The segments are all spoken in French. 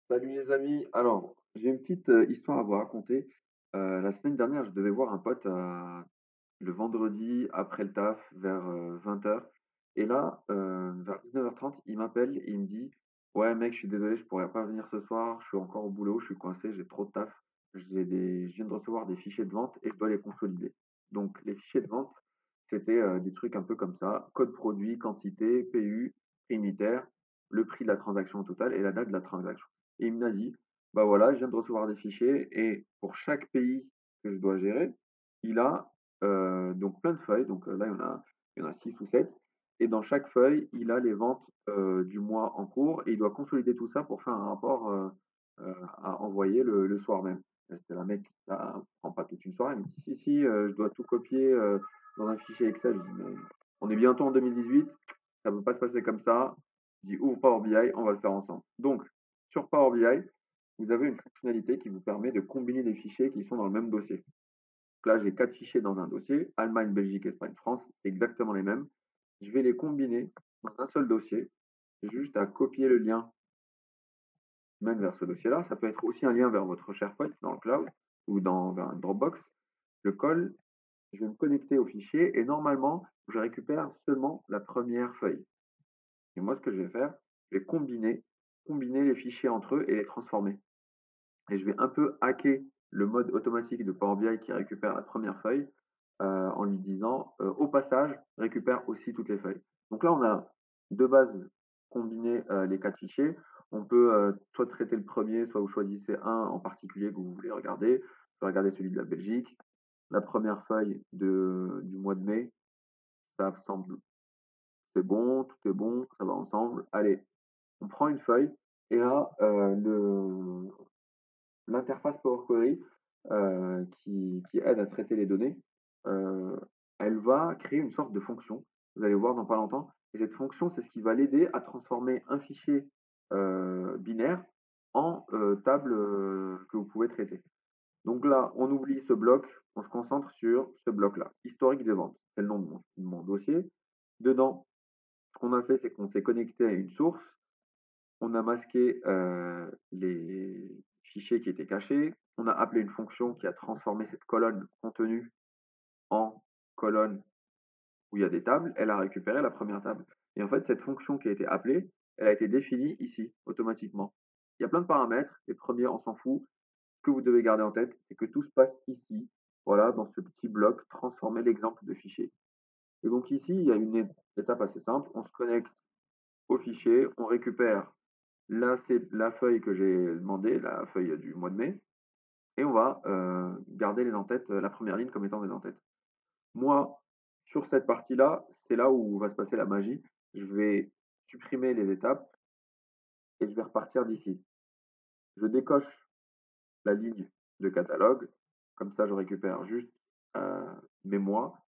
Salut les amis. Alors, j'ai une petite histoire à vous raconter. La semaine dernière, je devais voir un pote le vendredi après le taf vers 20h. Et là, vers 19h30, il m'appelle et il me dit: «Ouais, mec, je suis désolé, je pourrais pas venir ce soir. Je suis encore au boulot, je suis coincé, j'ai trop de taf. Je viens de recevoir des fichiers de vente et je dois les consolider.» Donc, les fichiers de vente, c'était des trucs un peu comme ça: code produit, quantité, PU, prix unitaire, le prix de la transaction au total et la date de la transaction. Et il m'a dit: «Bah voilà, je viens de recevoir des fichiers et pour chaque pays que je dois gérer, il a donc plein de feuilles, donc là il y en a 6 ou 7, et dans chaque feuille, il a les ventes, du mois en cours et il doit consolider tout ça pour faire un rapport, à envoyer le soir même.» Et j'étais là: «Mec, ça prend pas toute une soirée.» Il me dit: «Si, si, je dois tout copier, dans un fichier Excel.» Je dis: «Mais on est bientôt en 2018, ça peut pas se passer comme ça.» Je dis: «Ouvre Power BI, on va le faire ensemble.» Donc sur Power BI, vous avez une fonctionnalité qui vous permet de combiner des fichiers qui sont dans le même dossier. Donc là, j'ai 4 fichiers dans un dossier: Allemagne, Belgique, Espagne, France, c'est exactement les mêmes. Je vais les combiner dans un seul dossier. J'ai juste à copier le lien même vers ce dossier-là. Ça peut être aussi un lien vers votre SharePoint dans le cloud ou vers un Dropbox. Je colle, je vais me connecter au fichier et normalement, je récupère seulement la première feuille. Et moi, ce que je vais faire, je vais combiner les fichiers entre eux et les transformer. Et je vais un peu hacker le mode automatique de Power BI qui récupère la première feuille, en lui disant, au passage, récupère aussi toutes les feuilles. Donc là, on a de base combiné les quatre fichiers. On peut soit traiter le premier, soit vous choisissez un en particulier que vous voulez regarder. Je vais regarder celui de la Belgique. La première feuille du mois de mai, ça semble, c'est bon, tout est bon, ça va ensemble. Allez, on prend une feuille et là, l'interface Power Query, qui aide à traiter les données, heu, elle va créer une sorte de fonction. Vous allez voir dans pas longtemps, et cette fonction, c'est ce qui va l'aider à transformer un fichier, binaire en, table, que vous pouvez traiter. Donc là, on oublie ce bloc, on se concentre sur ce bloc-là, historique des ventes. C'est le nom de mon dossier. Dedans, ce qu'on a fait, c'est qu'on s'est connecté à une source, on a masqué les fichiers qui étaient cachés. On a appelé une fonction qui a transformé cette colonne contenue en colonne où il y a des tables. Elle a récupéré la première table. Et en fait, cette fonction qui a été appelée, elle a été définie ici, automatiquement. Il y a plein de paramètres. Les premiers, on s'en fout. Ce que vous devez garder en tête, c'est que tout se passe ici. Voilà, dans ce petit bloc, transformer l'exemple de fichier. Et donc ici, il y a une étape assez simple. On se connecte au fichier, on récupère. Là, c'est la feuille que j'ai demandé, la feuille du mois de mai, et on va garder les en-têtes, la première ligne comme étant des en-têtes. Moi, sur cette partie-là, c'est là où va se passer la magie. Je vais supprimer les étapes et je vais repartir d'ici. Je décoche la ligne de catalogue, comme ça je récupère juste mes mois.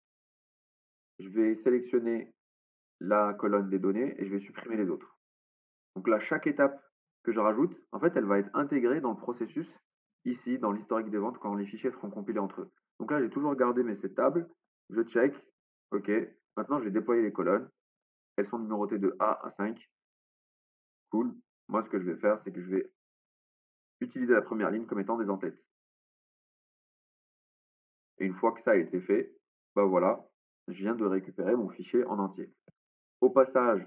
Je vais sélectionner la colonne des données et je vais supprimer les autres. Donc là, chaque étape que je rajoute, en fait, elle va être intégrée dans le processus, ici, dans l'historique des ventes, quand les fichiers seront compilés entre eux. Donc là, j'ai toujours gardé mes 7 tables, je check, OK. Maintenant, je vais déployer les colonnes. Elles sont numérotées de A à 5. Cool. Moi, ce que je vais faire, c'est que je vais utiliser la première ligne comme étant des en-têtes. Et une fois que ça a été fait, bah voilà, je viens de récupérer mon fichier en entier. Au passage,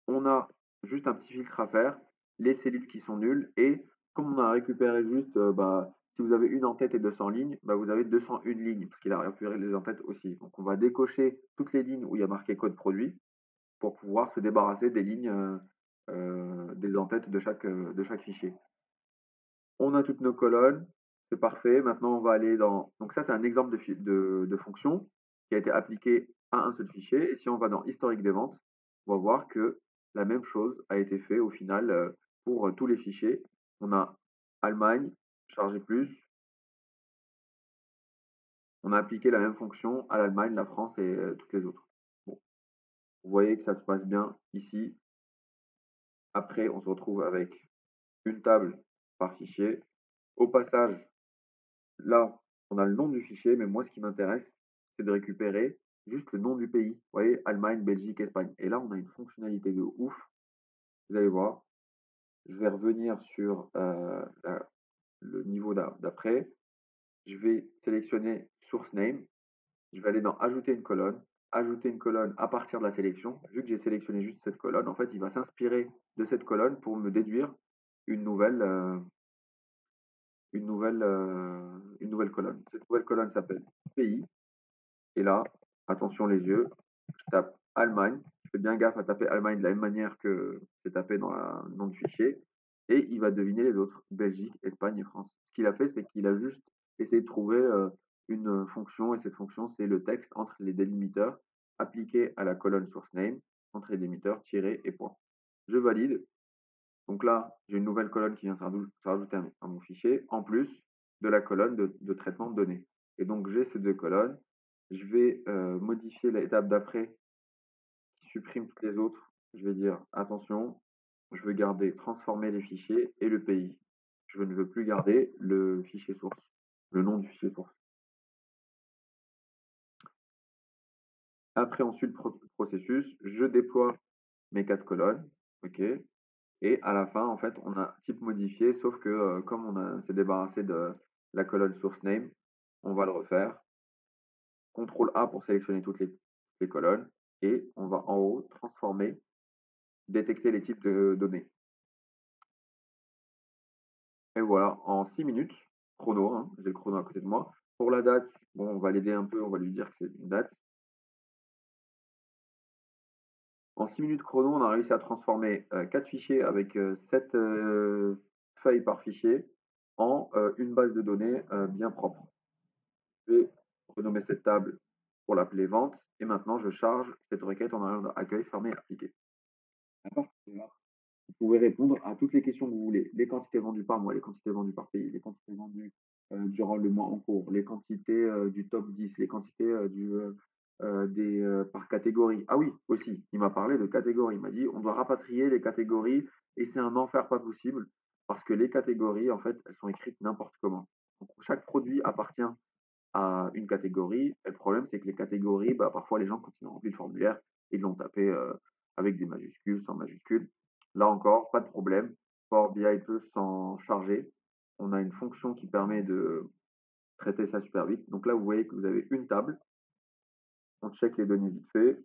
on a juste un petit filtre à faire, les cellules qui sont nulles, et comme on a récupéré juste, si vous avez une en-tête et 200 lignes, bah, vous avez 201 lignes, parce qu'il a récupéré les en-têtes aussi. Donc on va décocher toutes les lignes où il y a marqué code produit pour pouvoir se débarrasser des lignes, des en-têtes de chaque fichier. On a toutes nos colonnes, c'est parfait. Maintenant, on va aller dans. Donc ça, c'est un exemple de fonction qui a été appliquée à un seul fichier. Et si on va dans historique des ventes, on va voir que la même chose a été fait au final pour tous les fichiers. On a Allemagne, chargé plus. On a appliqué la même fonction à l'Allemagne, la France et toutes les autres. Bon, vous voyez que ça se passe bien ici. Après, on se retrouve avec une table par fichier. Au passage, là, on a le nom du fichier, mais moi, ce qui m'intéresse, c'est de récupérer juste le nom du pays. Vous voyez, Allemagne, Belgique, Espagne. Et là, on a une fonctionnalité de ouf. Vous allez voir. Je vais revenir sur le niveau d'après. Je vais sélectionner source name. Je vais aller dans ajouter une colonne. Ajouter une colonne à partir de la sélection. Vu que j'ai sélectionné juste cette colonne, en fait, il va s'inspirer de cette colonne pour me déduire une nouvelle, euh, une nouvelle colonne. Cette nouvelle colonne s'appelle pays. Et là, attention les yeux, je tape Allemagne. Je fais bien gaffe à taper Allemagne de la même manière que c'est tapé dans le nom du fichier. Et il va deviner les autres, Belgique, Espagne et France. Ce qu'il a fait, c'est qu'il a juste essayé de trouver une fonction, et cette fonction, c'est le texte entre les délimiteurs appliqué à la colonne source name, entre les délimiteurs, tiré et point. Je valide. Donc là, j'ai une nouvelle colonne qui vient s'ajouter à mon fichier, en plus de la colonne de traitement de données. Et donc, j'ai ces deux colonnes. Je vais modifier l'étape d'après qui supprime toutes les autres. Je vais dire, attention, je veux garder transformer les fichiers et le pays. Je ne veux plus garder le fichier source, le nom du fichier source. Après, ensuite, processus, je déploie mes 4 colonnes. OK. Et à la fin, en fait, on a type modifié, sauf que comme s'est débarrassé de la colonne source name, on va le refaire. CTRL A pour sélectionner toutes les colonnes. Et on va en haut transformer, détecter les types de données. Et voilà, en 6 minutes, chrono, hein, j'ai le chrono à côté de moi. Pour la date, bon, on va l'aider un peu, on va lui dire que c'est une date. En 6 minutes chrono, on a réussi à transformer 4 fichiers avec 7 feuilles par fichier en une base de données bien propre. Je vais renommer cette table pour l'appeler vente. Et maintenant, je charge cette requête en allant dans accueil, fermé, appliqué. À partir de là, vous pouvez répondre à toutes les questions que vous voulez. Les quantités vendues par mois, les quantités vendues par pays, les quantités vendues durant le mois en cours, les quantités du top 10, les quantités par catégorie. Ah oui, aussi, il m'a parlé de catégories. Il m'a dit on doit rapatrier les catégories et c'est un enfer pas possible parce que les catégories, en fait, elles sont écrites n'importe comment. Donc, chaque produit appartient à une catégorie. Et le problème, c'est que les catégories, bah, parfois, les gens, quand ils ont rempli le formulaire, ils l'ont tapé avec des majuscules, sans majuscules. Là encore, pas de problème. Power BI peut s'en charger. On a une fonction qui permet de traiter ça super vite. Donc là, vous voyez que vous avez une table. On check les données vite fait.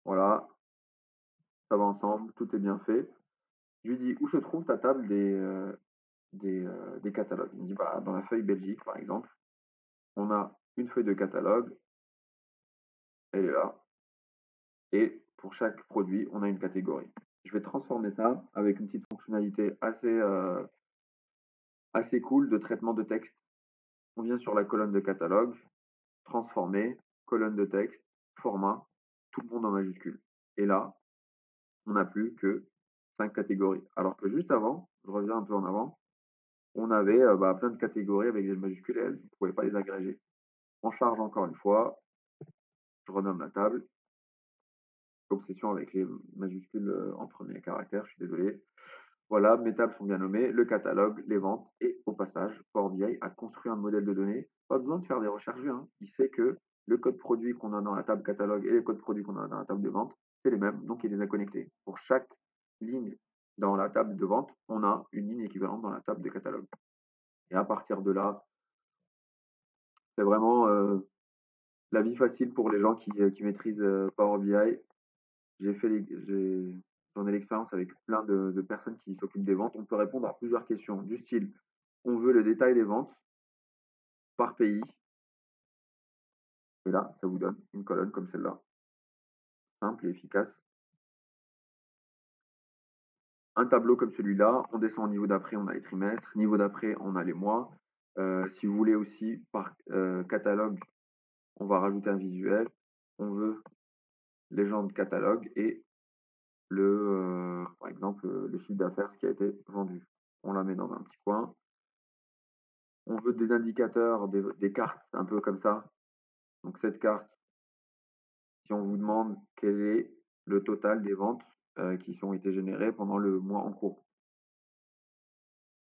Voilà, ça va ensemble, tout est bien fait. Je lui dis où se trouve ta table des catalogues. Il me dit bah, dans la feuille Belgique, par exemple. On a une feuille de catalogue, elle est là. Et pour chaque produit, on a une catégorie. Je vais transformer ça avec une petite fonctionnalité assez cool de traitement de texte. On vient sur la colonne de catalogue, transformer, colonne de texte, format, tout le monde en majuscule. Et là, on n'a plus que 5 catégories. Alors que juste avant, je reviens un peu en avant, on avait plein de catégories avec des majuscules et elles, on ne pouvait pas les agréger. On charge encore une fois, je renomme la table. Obsession avec les majuscules en premier caractère, je suis désolé. Voilà, mes tables sont bien nommées, le catalogue, les ventes et au passage, Power BI a construit un modèle de données. Pas besoin de faire des recherches vues, hein. Il sait que le code produit qu'on a dans la table catalogue et le code produit qu'on a dans la table de vente, c'est les mêmes, donc il les a connectés. Pour chaque ligne dans la table de vente, on a une ligne équivalente dans la table de catalogue. Et à partir de là, c'est vraiment la vie facile pour les gens qui maîtrisent Power BI. J'ai fait j'en ai l'expérience avec plein de personnes qui s'occupent des ventes. On peut répondre à plusieurs questions du style, on veut le détail des ventes par pays. Et là, ça vous donne une colonne comme celle-là, simple et efficace. Un tableau comme celui-là, on descend au niveau d'après, on a les trimestres, niveau d'après, on a les mois. Si vous voulez aussi par catalogue, on va rajouter un visuel. On veut légende catalogue et par exemple, le chiffre d'affaires, ce qui a été vendu. On la met dans un petit coin. On veut des indicateurs, des cartes, un peu comme ça. Donc cette carte, si on vous demande quel est le total des ventes qui ont été générées pendant le mois en cours.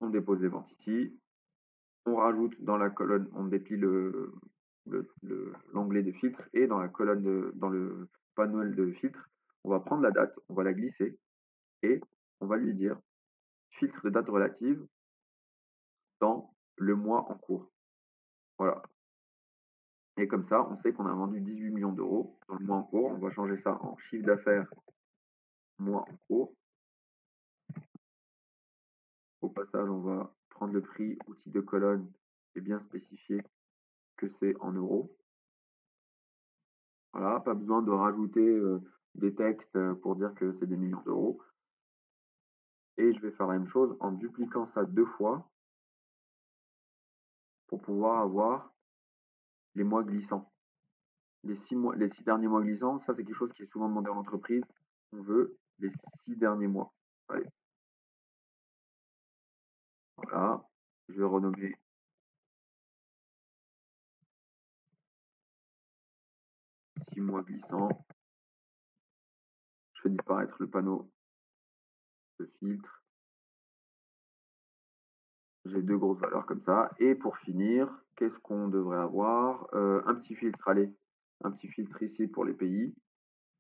On dépose les ventes ici. On rajoute dans la colonne, on déplie l'onglet de filtre et dans la colonne dans le panel de filtre, on va prendre la date, on va la glisser et on va lui dire: «Filtre de date relative dans le mois en cours». Voilà, et comme ça, on sait qu'on a vendu 18 millions d'euros dans le mois en cours. On va changer ça en chiffre d'affaires mois en cours. Au passage, on va prendre le prix outil de colonne et bien spécifier que c'est en euros. Voilà, pas besoin de rajouter des textes pour dire que c'est des millions d'euros. Et je vais faire la même chose en dupliquant ça 2 fois pour pouvoir avoir les mois glissants. Les 6 derniers mois glissants, ça c'est quelque chose qui est souvent demandé en entreprise. On veut les 6 derniers mois. Allez, voilà. Je vais renommer 6 mois glissants. Je fais disparaître le panneau de filtre. J'ai 2 grosses valeurs comme ça. Et pour finir, qu'est-ce qu'on devrait avoir? Un petit filtre, allez, un petit filtre ici pour les pays,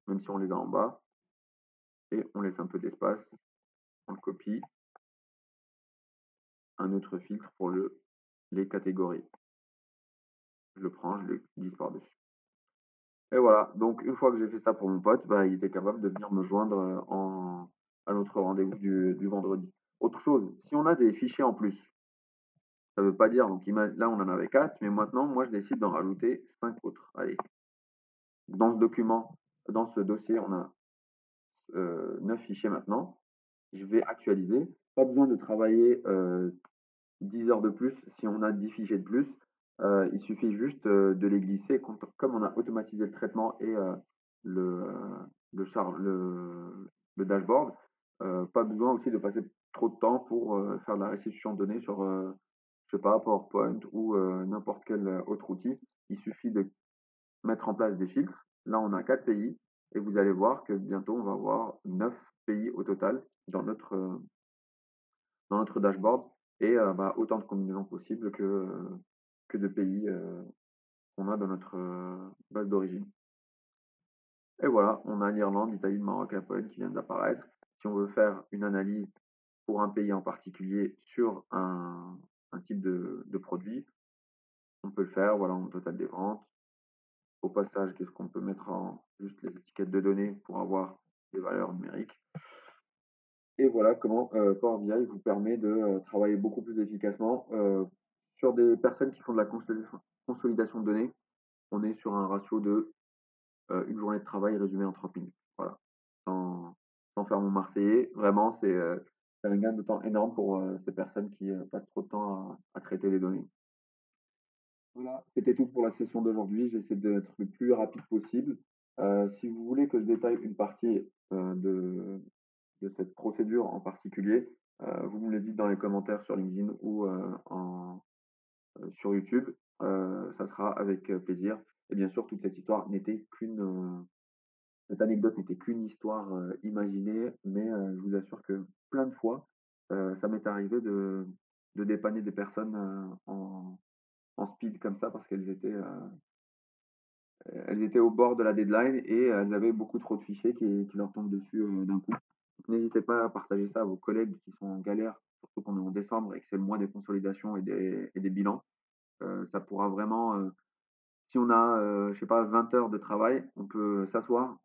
même si on les a en bas. Et on laisse un peu d'espace, on le copie. Un autre filtre pour les catégories. Je le prends, je le glisse par-dessus. Et voilà, donc une fois que j'ai fait ça pour mon pote, bah, il était capable de venir me joindre à notre rendez-vous du vendredi. Autre chose, si on a des fichiers en plus, ça ne veut pas dire, donc là on en avait 4, mais maintenant moi je décide d'en rajouter 5 autres. Allez, dans ce document, dans ce dossier, on a 9 fichiers maintenant. Je vais actualiser. Pas besoin de travailler 10 heures de plus si on a 10 fichiers de plus. Il suffit juste de les glisser. Comme on a automatisé le traitement et le, le dashboard, pas besoin aussi de passer trop de temps pour faire de la restitution de données sur, je sais pas, PowerPoint ou n'importe quel autre outil. Il suffit de mettre en place des filtres. Là, on a 4 pays et vous allez voir que bientôt, on va avoir 9 pays au total dans notre dashboard et bah, autant de combinaisons possibles que de pays qu'on a dans notre base d'origine. Et voilà, on a l'Irlande, l'Italie, le Maroc et la Pologne qui viennent d'apparaître. Si on veut faire une analyse pour un pays en particulier sur un type de produit, on peut le faire. Voilà, on total des ventes. Au passage, qu'est-ce qu'on peut mettre en juste les étiquettes de données pour avoir des valeurs numériques. Et voilà comment Power BI vous permet de travailler beaucoup plus efficacement. Sur des personnes qui font de la consolidation de données, on est sur un ratio de une journée de travail résumée en 30 minutes. Voilà. Sans faire mon Marseillais, vraiment, c'est un gain de temps énorme pour ces personnes qui passent trop de temps à traiter les données. Voilà, c'était tout pour la session d'aujourd'hui. J'essaie d'être le plus rapide possible. Si vous voulez que je détaille une partie de cette procédure en particulier, vous me le dites dans les commentaires sur LinkedIn ou sur YouTube. Ça sera avec plaisir. Et bien sûr, toute cette histoire n'était cette anecdote n'était qu'une histoire imaginée, mais je vous assure que plein de fois, ça m'est arrivé de dépanner des personnes en speed comme ça parce elles étaient au bord de la deadline et elles avaient beaucoup trop de fichiers qui leur tombent dessus d'un coup. Donc, n'hésitez pas à partager ça à vos collègues qui sont en galère, surtout qu'on est en décembre et que c'est le mois des consolidations et des bilans. Ça pourra vraiment, si on a, je sais pas, 20 heures de travail, on peut s'asseoir,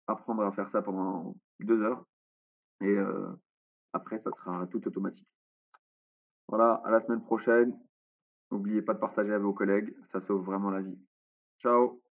apprendre à faire ça pendant 2 heures et après, ça sera tout automatique. Voilà, à la semaine prochaine. N'oubliez pas de partager avec vos collègues, ça sauve vraiment la vie. Ciao!